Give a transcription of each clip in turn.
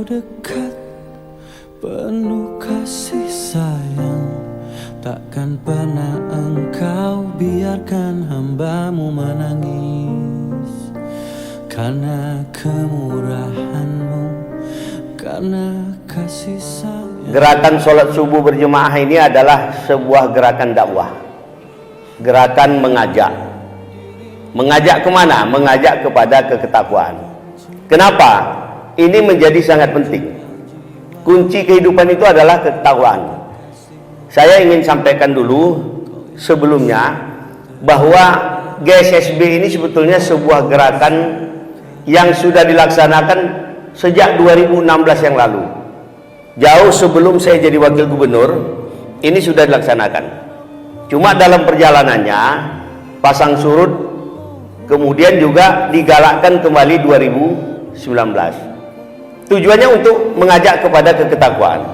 dekat, penuh kasih sayang. Takkan pernah engkau biarkan hambamu menangis. Karena kemurahan-Mu, karena kasih sayang. Gerakan sholat subuh berjemaah ini adalah sebuah gerakan dakwah, gerakan mengajak. Mengajak kemana? Mengajak kepada ketakwaan. Kenapa? Ini menjadi sangat penting. Kunci kehidupan itu adalah ketakwaan. Saya ingin sampaikan dulu sebelumnya bahwa GSSB ini sebetulnya sebuah gerakan yang sudah dilaksanakan sejak 2016 yang lalu. Jauh sebelum saya jadi wakil gubernur, ini sudah dilaksanakan. Cuma dalam perjalanannya pasang surut, kemudian juga digalakkan kembali 2019. Tujuannya untuk mengajak kepada ketakwaan.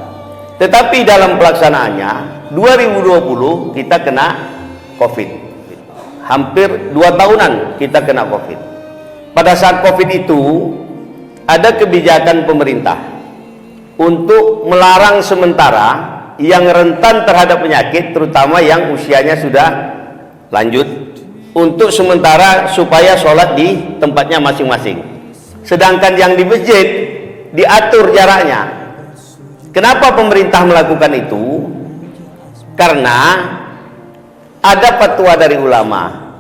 Tetapi dalam pelaksanaannya 2020 kita kena COVID. Hampir 2 tahunan kita kena COVID. Pada saat COVID itu ada kebijakan pemerintah untuk melarang sementara yang rentan terhadap penyakit, terutama yang usianya sudah lanjut, untuk sementara supaya sholat di tempatnya masing-masing. Sedangkan yang di masjid diatur jaraknya. Kenapa pemerintah melakukan itu? Karena ada fatwa dari ulama,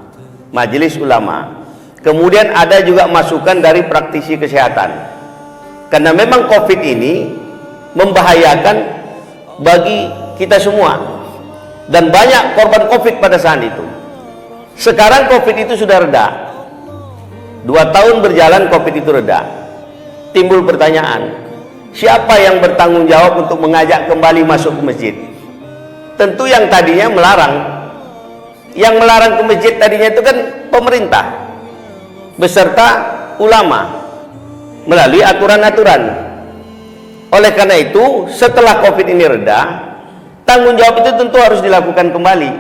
majelis ulama. Kemudian ada juga masukan dari praktisi kesehatan. Karena memang COVID ini membahayakan bagi kita semua. Dan banyak korban COVID pada saat itu. Sekarang COVID itu sudah reda. 2 tahun berjalan COVID itu reda. Timbul pertanyaan, siapa yang bertanggung jawab untuk mengajak kembali masuk ke masjid? Tentu yang tadinya melarang. Yang melarang ke masjid tadinya itu kan pemerintah beserta ulama melalui aturan-aturan. Oleh karena itu, setelah COVID ini reda, tanggung jawab itu tentu harus dilakukan kembali.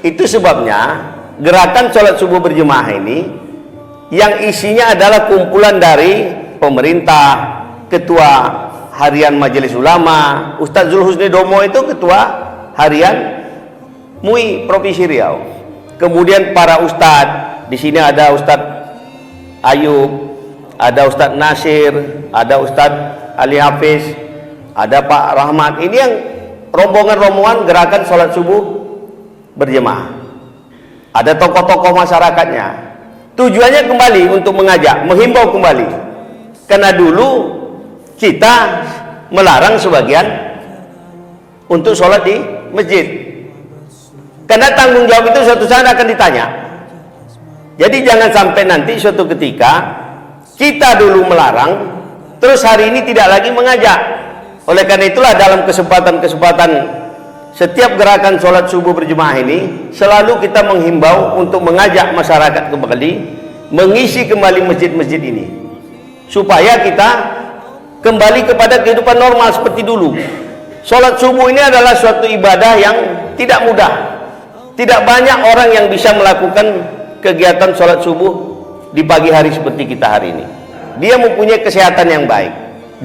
Itu sebabnya gerakan sholat subuh berjemaah ini yang isinya adalah kumpulan dari pemerintah, Ketua Harian Majelis Ulama, Ustadz Zulhusni Domo itu Ketua Harian MUI Provinsi Riau. Kemudian para ustadz, di sini ada Ustadz Ayub, ada Ustadz Nasir, ada Ustadz Ali Hafiz, ada Pak Rahmat. Ini yang rombongan-rombongan gerakan sholat subuh berjemaah. Ada tokoh-tokoh masyarakatnya. Tujuannya kembali untuk mengajak, menghimbau kembali. Karena dulu kita melarang sebagian untuk sholat di masjid. Karena tanggung jawab itu suatu saat akan ditanya. Jadi jangan sampai nanti suatu ketika kita dulu melarang, terus hari ini tidak lagi mengajak. Oleh karena itulah dalam kesempatan-kesempatan setiap gerakan sholat subuh berjemaah ini selalu kita menghimbau untuk mengajak masyarakat kembali mengisi kembali masjid-masjid ini, supaya kita kembali kepada kehidupan normal seperti dulu. Sholat subuh ini adalah suatu ibadah yang tidak mudah. Tidak banyak orang yang bisa melakukan kegiatan sholat subuh di pagi hari seperti kita hari ini. Dia mempunyai kesehatan yang baik,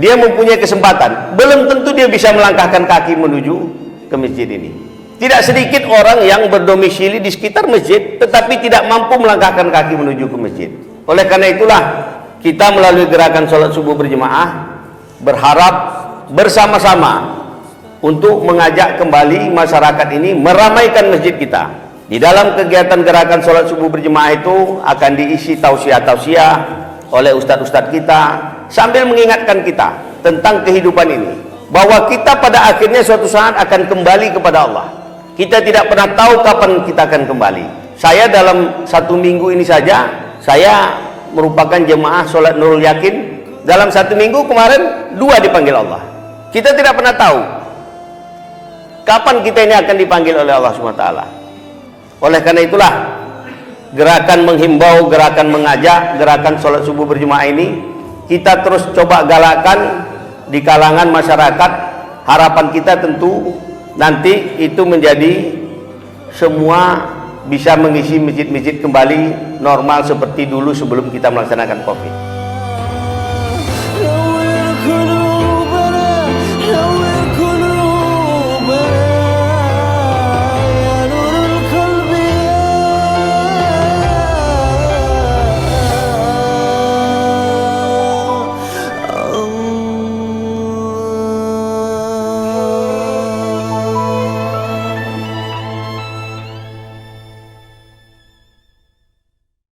dia mempunyai kesempatan. Belum tentu dia bisa melangkahkan kaki menuju ke masjid ini. Tidak sedikit orang yang berdomisili di sekitar masjid tetapi tidak mampu melangkahkan kaki menuju ke masjid. Oleh karena itulah kita melalui gerakan sholat subuh berjemaah berharap bersama-sama untuk mengajak kembali masyarakat ini meramaikan masjid kita. Di dalam kegiatan gerakan sholat subuh berjemaah itu akan diisi tausiah-tausiah oleh ustadz-ustadz kita sambil mengingatkan kita tentang kehidupan ini, bahwa kita pada akhirnya suatu saat akan kembali kepada Allah. Kita tidak pernah tahu kapan kita akan kembali. Saya dalam 1 minggu ini saja, saya merupakan jemaah sholat Nurul Yakin. Dalam 1 minggu kemarin 2 dipanggil Allah. Kita tidak pernah tahu kapan kita ini akan dipanggil oleh Allah SWT. Oleh karena itulah gerakan menghimbau, gerakan mengajak, gerakan sholat subuh berjemaah ini kita terus coba galakkan di kalangan masyarakat. Harapan kita tentu nanti itu menjadi semua bisa mengisi masjid-masjid kembali normal seperti dulu sebelum kita melaksanakan COVID.